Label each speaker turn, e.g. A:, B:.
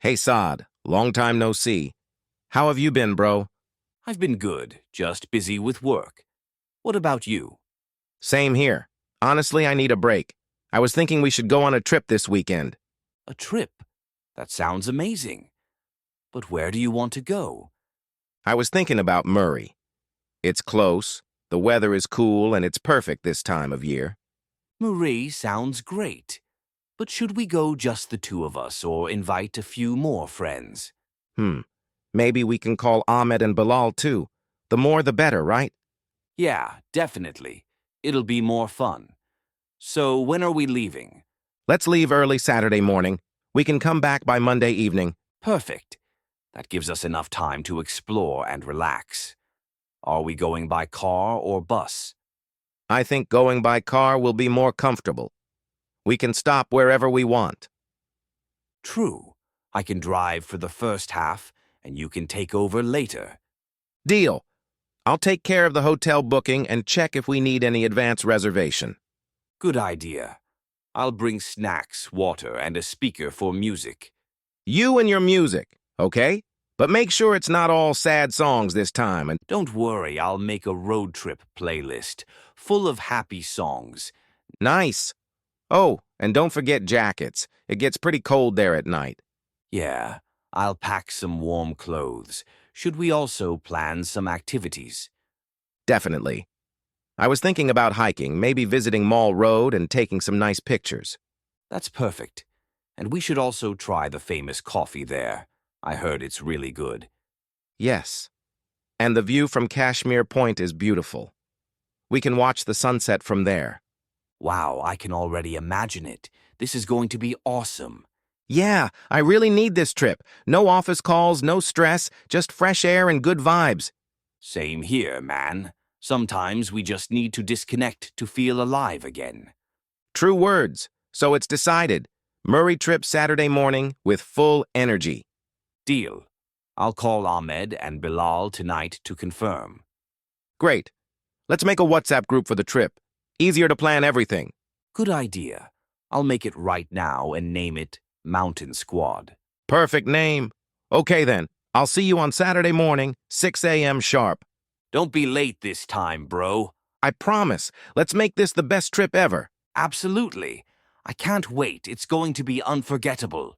A: Hey Saad, long time no see. How have you been, bro?
B: I've been good, just busy with work. What about you?
A: Same here. Honestly, I need a break. I was thinking we should go on a trip this weekend.
B: A trip? That sounds amazing. But where do you want to go?
A: I was thinking about Murray. It's close, the weather is cool, and it's perfect this time of year.
B: Marie sounds great. But should we go just the two of us or invite a few more friends?
A: Hmm. Maybe we can call Ahmed and Bilal too. The more the better, right?
B: Yeah, definitely. It'll be more fun. So when are we leaving?
A: Let's leave early Saturday morning. We can come back by Monday evening.
B: Perfect. That gives us enough time to explore and relax. Are we going by car or bus?
A: I think going by car will be more comfortable. We can stop wherever we want.
B: True. I can drive for the first half, and you can take over later.
A: Deal. I'll take care of the hotel booking and check if we need any advance reservation.
B: Good idea. I'll bring snacks, water, and a speaker for music.
A: You and your music, okay? But make sure it's not all sad songs this time. And
B: Don't worry, I'll make a road trip playlist full of happy songs.
A: nice. Oh, and don't forget jackets. It gets pretty cold there at night.
B: Yeah, I'll pack some warm clothes. Should we also plan some activities?
A: Definitely. I was thinking about hiking, maybe visiting Mall Road and taking some nice pictures.
B: That's perfect. And we should also try the famous coffee there. I heard it's really good.
A: Yes. And the view from Kashmir Point is beautiful. We can watch the sunset from there.
B: Wow, I can already imagine it. This is going to be awesome.
A: Yeah, I really need this trip. No office calls, no stress, just fresh air and good vibes.
B: Same here, man. Sometimes we just need to disconnect to feel alive again.
A: True words. So it's decided. Murray trip Saturday morning with full energy.
B: Deal. I'll call Ahmed and Bilal tonight to confirm.
A: Great. Let's make a WhatsApp group for the trip. Easier to plan everything.
B: Good idea. I'll make it right now and name it Mountain Squad.
A: Perfect name. Okay then. I'll see you on Saturday morning, 6 a.m. sharp.
B: Don't be late this time, bro.
A: I promise. Let's make this the best trip ever.
B: Absolutely. I can't wait. It's going to be unforgettable.